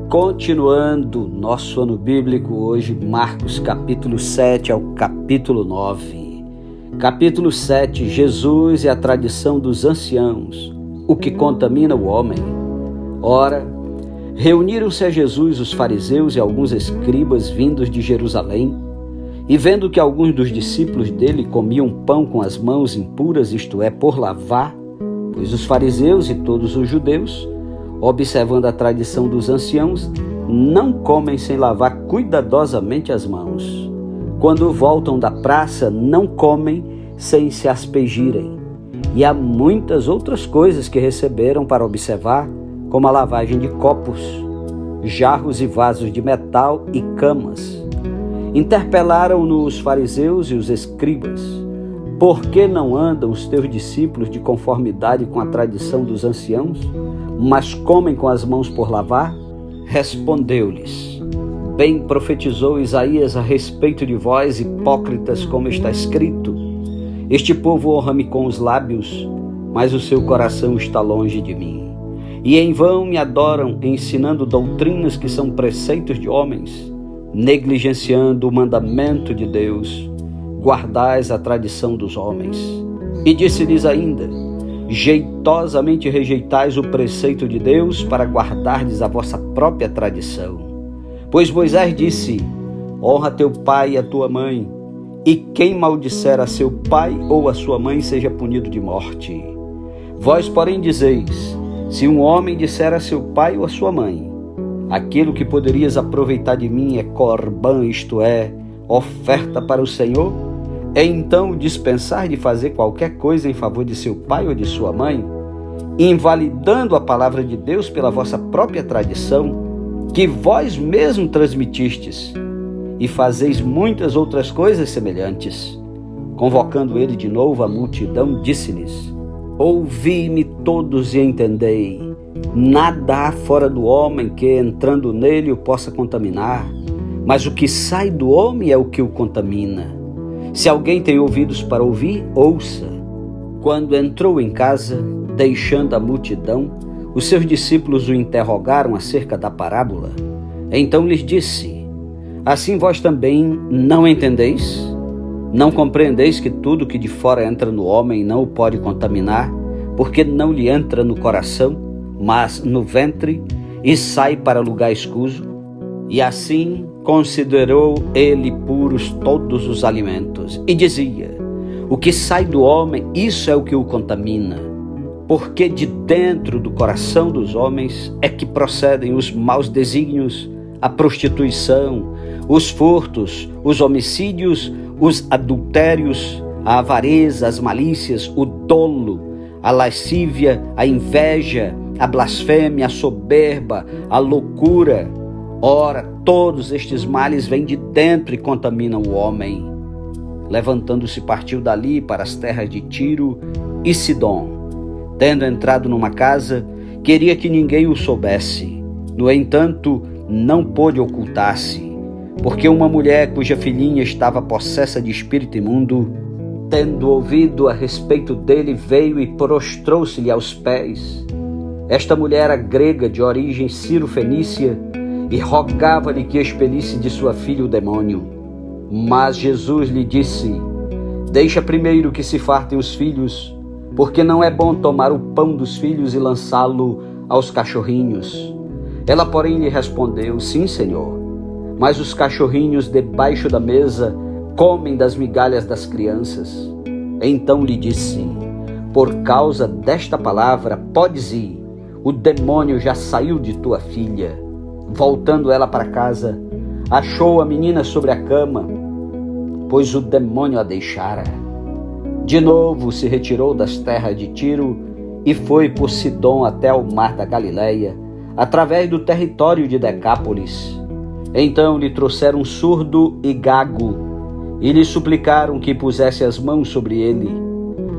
Continuando nosso ano bíblico, hoje Marcos capítulo 7 ao capítulo 9. Capítulo 7, Jesus e a tradição dos anciãos, o que contamina o homem. Ora, reuniram-se a Jesus os fariseus e alguns escribas vindos de Jerusalém, e vendo que alguns dos discípulos dele comiam pão com as mãos impuras, isto é, por lavar, pois os fariseus e todos os judeus, observando a tradição dos anciãos, não comem sem lavar cuidadosamente as mãos. Quando voltam da praça, não comem sem se aspergirem. E há muitas outras coisas que receberam para observar, como a lavagem de copos, jarros e vasos de metal e camas. Interpelaram-no os fariseus e os escribas: por que não andam os teus discípulos de conformidade com a tradição dos anciãos, mas comem com as mãos por lavar? Respondeu-lhes: bem profetizou Isaías a respeito de vós, hipócritas, como está escrito: este povo honra-me com os lábios, mas o seu coração está longe de mim. E em vão me adoram, ensinando doutrinas que são preceitos de homens, negligenciando o mandamento de Deus. Guardais a tradição dos homens. E disse-lhes ainda: jeitosamente rejeitais o preceito de Deus para guardardes a vossa própria tradição. Pois Moisés disse: honra teu pai e a tua mãe, e quem maldisser a seu pai ou a sua mãe seja punido de morte. Vós, porém, dizeis: se um homem disser a seu pai ou a sua mãe: aquilo que poderias aproveitar de mim é corbã, isto é, oferta para o Senhor, é então dispensar de fazer qualquer coisa em favor de seu pai ou de sua mãe, invalidando a palavra de Deus pela vossa própria tradição, que vós mesmos transmitistes, e fazeis muitas outras coisas semelhantes. Convocando ele de novo a multidão, disse-lhes: ouvi-me todos e entendei. Nada há fora do homem que, entrando nele, o possa contaminar, mas o que sai do homem é o que o contamina. Se alguém tem ouvidos para ouvir, ouça. Quando entrou em casa, deixando a multidão, os seus discípulos o interrogaram acerca da parábola. Então lhes disse: assim vós também não entendeis? Não compreendeis que tudo que de fora entra no homem não o pode contaminar, porque não lhe entra no coração, mas no ventre, e sai para lugar escuso? E assim considerou ele puros todos os alimentos, e dizia: o que sai do homem, isso é o que o contamina, porque de dentro do coração dos homens é que procedem os maus desígnios, a prostituição, os furtos, os homicídios, os adultérios, a avareza, as malícias, o dolo, a lascívia, a inveja, a blasfêmia, a soberba, a loucura. Ora, todos estes males vêm de dentro e contaminam o homem. Levantando-se, partiu dali para as terras de Tiro e Sidom. Tendo entrado numa casa, queria que ninguém o soubesse. No entanto, não pôde ocultar-se, porque uma mulher cuja filhinha estava possessa de espírito imundo, tendo ouvido a respeito dele, veio e prostrou-se-lhe aos pés. Esta mulher era grega, de origem ciro-fenícia, e rogava-lhe que expelisse de sua filha o demônio. Mas Jesus lhe disse: deixa primeiro que se fartem os filhos, porque não é bom tomar o pão dos filhos e lançá-lo aos cachorrinhos. Ela, porém, lhe respondeu: sim, Senhor, mas os cachorrinhos debaixo da mesa comem das migalhas das crianças. Então lhe disse: por causa desta palavra podes ir, o demônio já saiu de tua filha. Voltando ela para casa, achou a menina sobre a cama, pois o demônio a deixara. De novo se retirou das terras de Tiro e foi por Sidom até ao mar da Galileia, através do território de Decápolis. Então lhe trouxeram surdo e gago, e lhe suplicaram que pusesse as mãos sobre ele.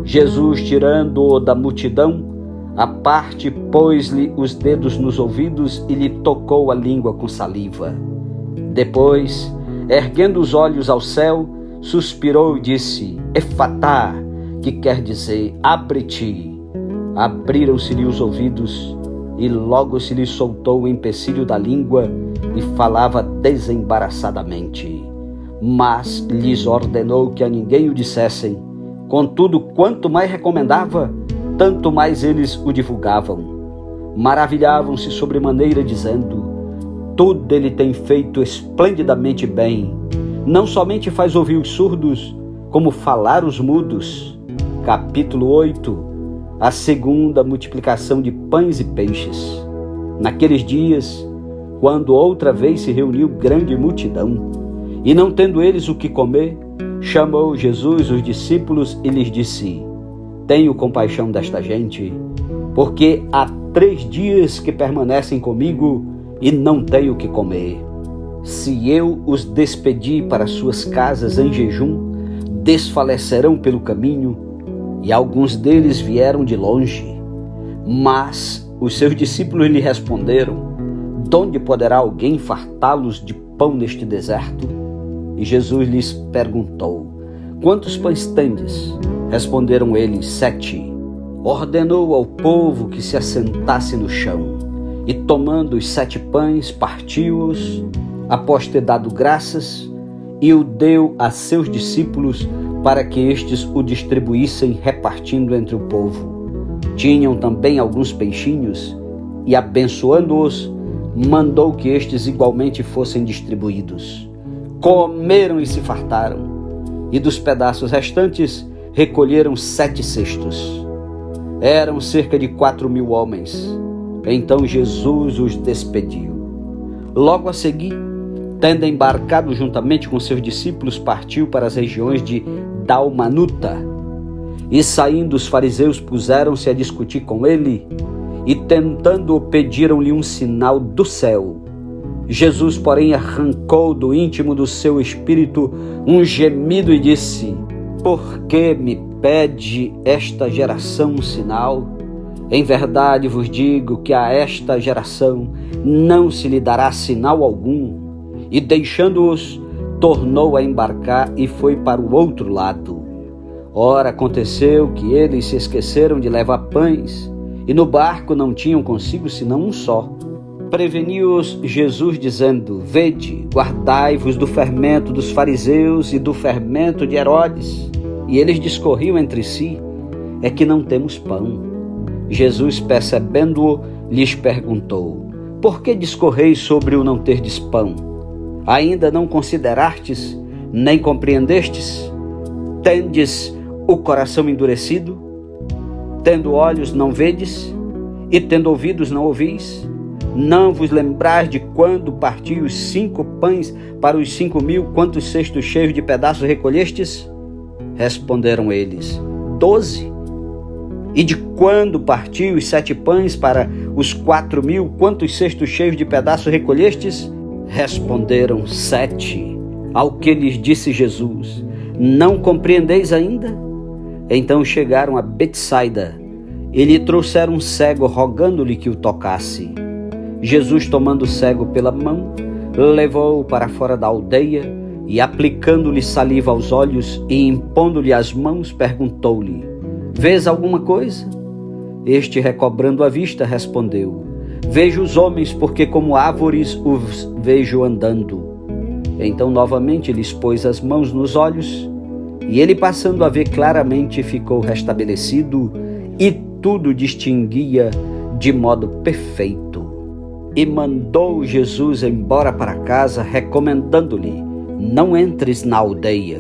Jesus, tirando-o da multidão, à parte, pôs-lhe os dedos nos ouvidos e lhe tocou a língua com saliva. Depois, erguendo os olhos ao céu, suspirou e disse: Efatá, que quer dizer, abre-te. Abriram-se-lhe os ouvidos e logo se lhe soltou o empecilho da língua e falava desembaraçadamente. Mas lhes ordenou que a ninguém o dissessem. Contudo, quanto mais recomendava, tanto mais eles o divulgavam. Maravilhavam-se sobremaneira, dizendo: tudo ele tem feito esplendidamente bem. Não somente faz ouvir os surdos, como falar os mudos. Capítulo 8. A segunda multiplicação de pães e peixes. Naqueles dias, quando outra vez se reuniu grande multidão, e não tendo eles o que comer, chamou Jesus os discípulos e lhes disse: tenho compaixão desta gente, porque há 3 dias que permanecem comigo e não têm o que comer. Se eu os despedi para suas casas em jejum, desfalecerão pelo caminho, e alguns deles vieram de longe. Mas os seus discípulos lhe responderam: donde poderá alguém fartá-los de pão neste deserto? E Jesus lhes perguntou: quantos pães tendes? Responderam eles: 7. Ordenou ao povo que se assentasse no chão, e tomando os 7 pães, partiu-os, após ter dado graças, e o deu a seus discípulos para que estes o distribuíssem, repartindo entre o povo. Tinham também alguns peixinhos, e abençoando-os, mandou que estes igualmente fossem distribuídos. Comeram e se fartaram, e dos pedaços restantes recolheram 7 cestos. Eram cerca de 4.000 homens. Então Jesus os despediu. Logo a seguir, tendo embarcado juntamente com seus discípulos, partiu para as regiões de Dalmanuta. E saindo os fariseus puseram-se a discutir com ele, e tentando-o pediram-lhe um sinal do céu. Jesus, porém, arrancou do íntimo do seu espírito um gemido e disse: por que me pede esta geração um sinal? Em verdade vos digo que a esta geração não se lhe dará sinal algum. E deixando-os, tornou a embarcar e foi para o outro lado. Ora, aconteceu que eles se esqueceram de levar pães, e no barco não tinham consigo senão um só. Preveniu-os Jesus, dizendo: vede, guardai-vos do fermento dos fariseus e do fermento de Herodes. E eles discorriam entre si: é que não temos pão. Jesus, percebendo-o, lhes perguntou: por que discorreis sobre o não terdes pão? Ainda não considerastes, nem compreendestes? Tendes o coração endurecido? Tendo olhos não vedes? E tendo ouvidos não ouvis? Não vos lembrais de quando parti os 5 pães para os 5.000, quantos cestos cheios de pedaços recolhestes? Responderam eles: 12. E de quando parti os 7 pães para os 4.000, quantos cestos cheios de pedaços recolhestes? Responderam: 7. Ao que lhes disse Jesus: não compreendeis ainda? Então chegaram a Betsaida e lhe trouxeram um cego, rogando-lhe que o tocasse. Jesus, tomando o cego pela mão, levou-o para fora da aldeia e, aplicando-lhe saliva aos olhos e impondo-lhe as mãos, perguntou-lhe: vês alguma coisa? Este, recobrando a vista, respondeu: vejo os homens, porque como árvores os vejo andando. Então novamente lhes pôs as mãos nos olhos, e ele, passando a ver claramente, ficou restabelecido e tudo distinguia de modo perfeito. E mandou Jesus embora para casa, recomendando-lhe: não entres na aldeia.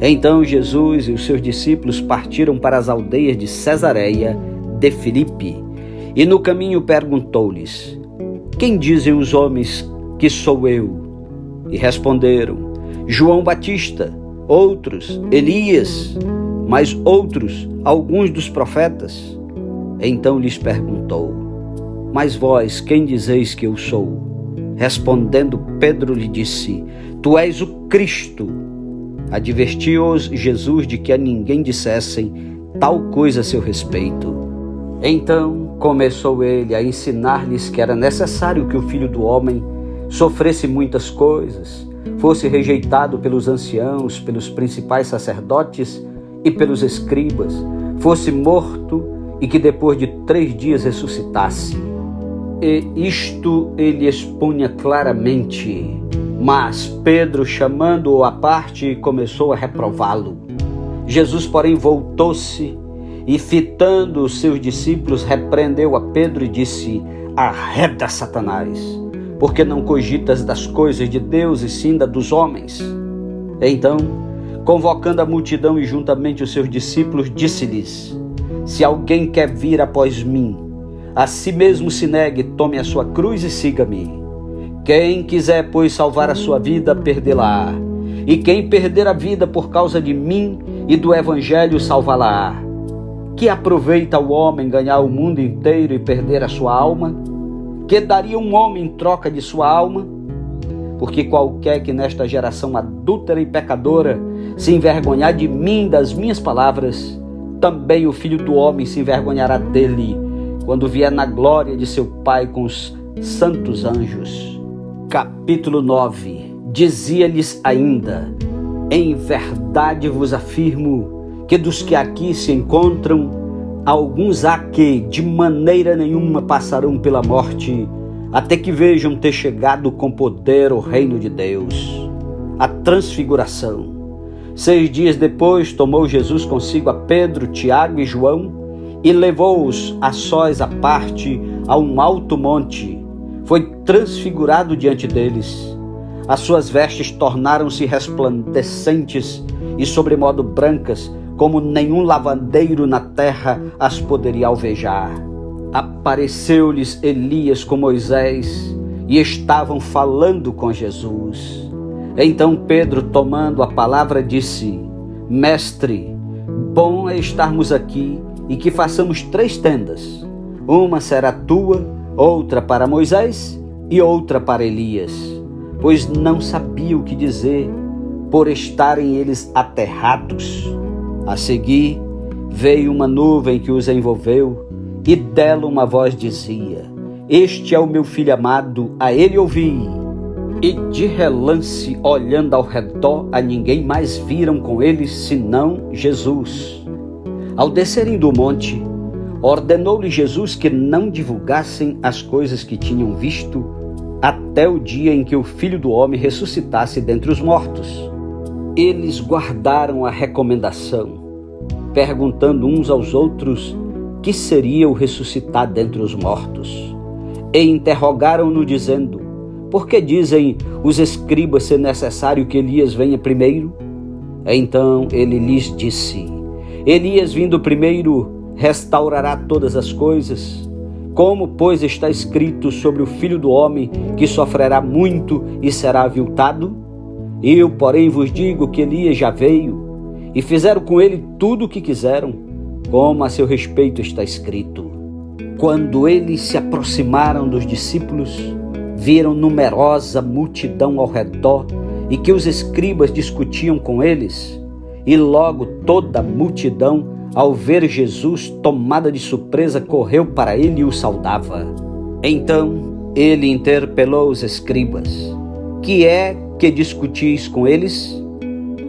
Então Jesus e os seus discípulos partiram para as aldeias de Cesareia de Filipe, e no caminho perguntou-lhes: quem dizem os homens que sou eu? E responderam: João Batista, outros Elias, mas outros alguns dos profetas. Então lhes perguntou: mas vós quem dizeis que eu sou? Respondendo, Pedro lhe disse: tu és o Cristo. Advertiu-os Jesus de que a ninguém dissessem tal coisa a seu respeito. Então começou ele a ensinar-lhes que era necessário que o Filho do Homem sofresse muitas coisas, fosse rejeitado pelos anciãos, pelos principais sacerdotes e pelos escribas, fosse morto e que depois de 3 dias ressuscitasse. e isto ele expunha claramente. Mas Pedro, chamando-o à parte, começou a reprová-lo. Jesus, porém, voltou-se e, fitando os seus discípulos, repreendeu a Pedro e disse: Arreda, Satanás, porque não cogitas das coisas de Deus e sim da dos homens. Então, convocando a multidão e juntamente os seus discípulos, disse-lhes: Se alguém quer vir após mim, a si mesmo se negue, tome a sua cruz e siga-me. Quem quiser, pois, salvar a sua vida, perdê-la-á. E quem perder a vida por causa de mim e do Evangelho, salvá-la-á. Que aproveita o homem ganhar o mundo inteiro e perder a sua alma? Que daria um homem em troca de sua alma? Porque qualquer que nesta geração adúltera e pecadora se envergonhar de mim, das minhas palavras, também o Filho do Homem se envergonhará dele, quando vier na glória de seu Pai com os santos anjos. Capítulo 9. Dizia-lhes ainda: Em verdade vos afirmo que dos que aqui se encontram, alguns há que de maneira nenhuma passarão pela morte, até que vejam ter chegado com poder o reino de Deus. A transfiguração. 6 dias depois, tomou Jesus consigo a Pedro, Tiago e João e levou-os a sós à parte a um alto monte. Foi transfigurado diante deles. As suas vestes tornaram-se resplandecentes e sobremodo brancas, como nenhum lavandeiro na terra as poderia alvejar. Apareceu-lhes Elias com Moisés e estavam falando com Jesus. Então Pedro, tomando a palavra, disse: Mestre, bom é estarmos aqui e que façamos 3 tendas. Uma será tua, outra para Moisés e outra para Elias. Pois não sabia o que dizer, por estarem eles aterrados. A seguir, veio uma nuvem que os envolveu, e dela uma voz dizia: Este é o meu filho amado, a ele ouvi. E de relance, olhando ao redor, a ninguém mais viram com eles, senão Jesus. Ao descerem do monte, ordenou-lhe Jesus que não divulgassem as coisas que tinham visto, até o dia em que o Filho do Homem ressuscitasse dentre os mortos. Eles guardaram a recomendação, perguntando uns aos outros que seria o ressuscitar dentre os mortos. E interrogaram-no dizendo: Por que dizem os escribas ser necessário que Elias venha primeiro? Então ele lhes disse: Elias vindo primeiro restaurará todas as coisas. Como, pois, está escrito sobre o Filho do Homem, que sofrerá muito e será aviltado? Eu, porém, vos digo que Elias já veio, e fizeram com ele tudo o que quiseram, como a seu respeito está escrito. Quando eles se aproximaram dos discípulos, viram numerosa multidão ao redor, e que os escribas discutiam com eles, e logo toda a multidão, ao ver Jesus, tomada de surpresa, correu para ele e o saudava. Então ele interpelou os escribas: Que é que discutis com eles?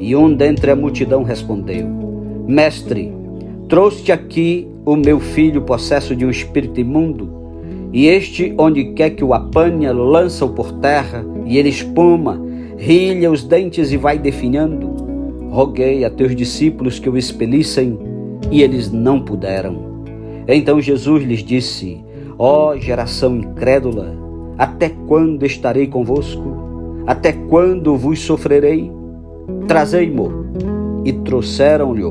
E um dentre a multidão respondeu: Mestre, trouxe aqui o meu filho possesso de um espírito imundo, e este, onde quer que o apanha, lança-o por terra, e ele espuma, rilha os dentes e vai definhando. Roguei a teus discípulos que o expelissem, e eles não puderam. Então Jesus lhes disse: Ó geração incrédula, até quando estarei convosco? Até quando vos sofrerei? Trazei-mo. E trouxeram-lhe.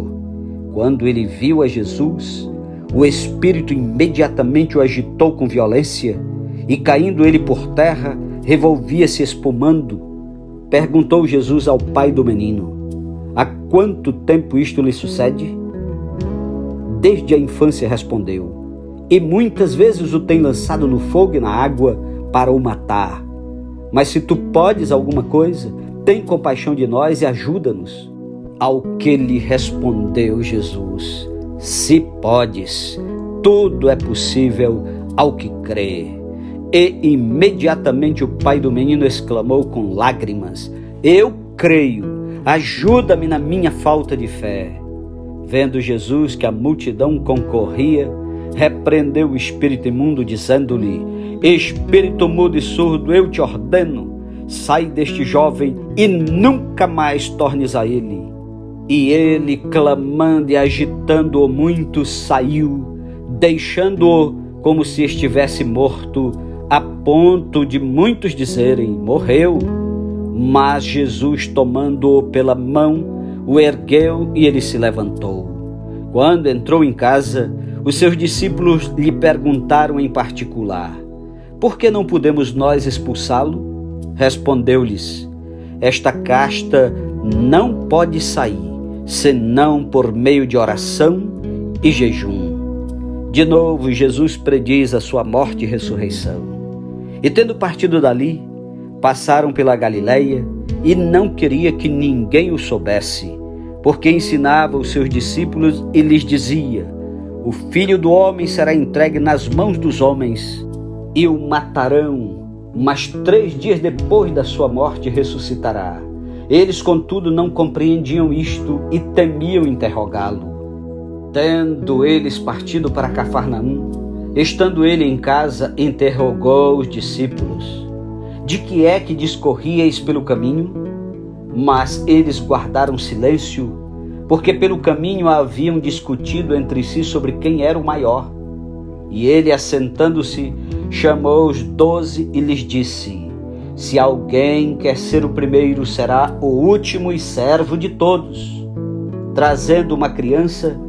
Quando ele viu a Jesus, o espírito imediatamente o agitou com violência, e caindo ele por terra, revolvia-se espumando. Perguntou Jesus ao pai do menino: Há quanto tempo isto lhe sucede? Desde a infância, respondeu, e muitas vezes o tem lançado no fogo e na água para o matar. Mas se tu podes alguma coisa, tem compaixão de nós e ajuda-nos. Ao que lhe respondeu Jesus: Se podes, tudo é possível ao que crê. E imediatamente o pai do menino exclamou com lágrimas: Eu creio, ajuda-me na minha falta de fé. Vendo Jesus que a multidão concorria, repreendeu o espírito imundo, dizendo-lhe: Espírito mudo e surdo, eu te ordeno, sai deste jovem e nunca mais tornes a ele. E ele, clamando e agitando-o muito, saiu, deixando-o como se estivesse morto, a ponto de muitos dizerem: morreu. Mas Jesus, tomando-o pela mão, o ergueu e ele se levantou. Quando entrou em casa, os seus discípulos lhe perguntaram em particular: por que não podemos nós expulsá-lo? Respondeu-lhes: esta casta não pode sair, senão por meio de oração e jejum. De novo, Jesus prediz a sua morte e ressurreição. E tendo partido dali, passaram pela Galileia, e não queria que ninguém o soubesse, porque ensinava os seus discípulos e lhes dizia: o Filho do Homem será entregue nas mãos dos homens, e o matarão, mas 3 dias depois da sua morte ressuscitará. Eles, contudo, não compreendiam isto e temiam interrogá-lo. Tendo eles partido para Cafarnaum, estando ele em casa, interrogou os discípulos: de que é que discorríeis pelo caminho? Mas eles guardaram silêncio, porque pelo caminho haviam discutido entre si sobre quem era o maior. E ele, assentando-se, chamou os 12 e lhes disse: se alguém quer ser o primeiro, será o último e servo de todos. Trazendo uma criança,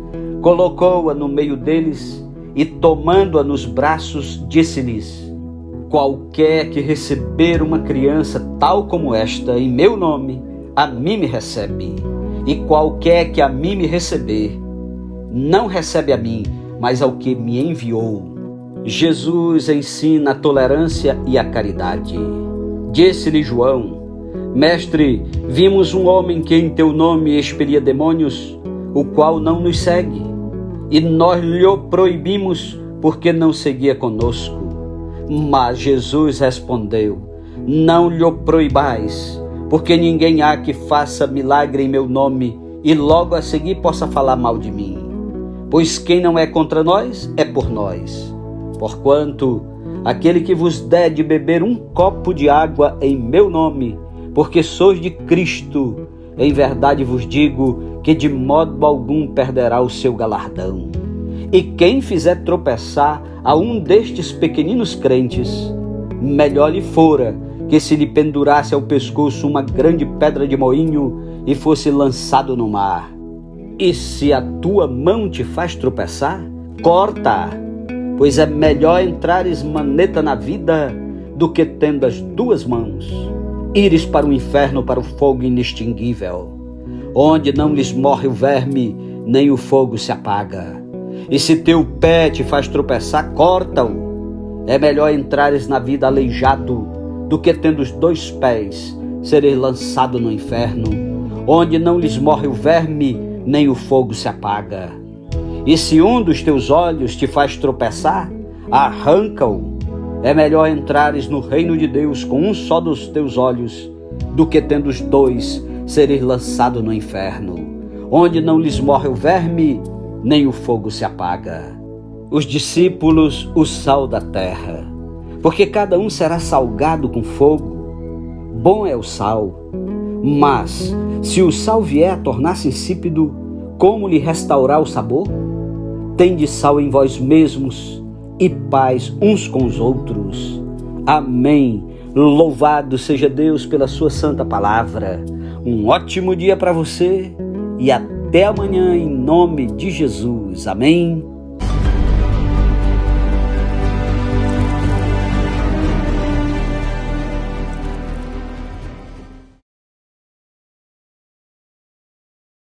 colocou-a no meio deles e, tomando-a nos braços, disse-lhes: qualquer que receber uma criança tal como esta em meu nome, a mim me recebe. E qualquer que a mim me receber, não recebe a mim, mas ao que me enviou. Jesus ensina a tolerância e a caridade. Disse-lhe João: mestre, vimos um homem que em teu nome expelia demônios, o qual não nos segue, e nós lhe o proibimos, porque não seguia conosco. Mas Jesus respondeu: não lhe o proibais, porque ninguém há que faça milagre em meu nome e logo a seguir possa falar mal de mim. Pois quem não é contra nós, é por nós. Porquanto, aquele que vos der de beber um copo de água em meu nome, porque sois de Cristo, em verdade vos digo que de modo algum perderá o seu galardão. E quem fizer tropeçar a um destes pequeninos crentes, melhor lhe fora que se lhe pendurasse ao pescoço uma grande pedra de moinho e fosse lançado no mar. E se a tua mão te faz tropeçar, corta-a, pois é melhor entrares maneta na vida do que tendo as 2 mãos, ires para o inferno, para o fogo inextinguível, onde não lhes morre o verme, nem o fogo se apaga. E se teu pé te faz tropeçar, corta-o. É melhor entrares na vida aleijado do que tendo os 2 pés, seres lançado no inferno, onde não lhes morre o verme, nem o fogo se apaga. E se um dos teus olhos te faz tropeçar, arranca-o. É melhor entrares no reino de Deus com um só dos teus olhos, do que tendo os 2, seres lançado no inferno, onde não lhes morre o verme, nem o fogo se apaga. Os discípulos, o sal da terra, porque cada um será salgado com fogo. Bom é o sal, mas se o sal vier a tornar-se insípido, como lhe restaurar o sabor? Tende sal em vós mesmos e paz uns com os outros. Amém. Louvado seja Deus pela sua santa palavra. Um ótimo dia para você e até amanhã em nome de Jesus. Amém.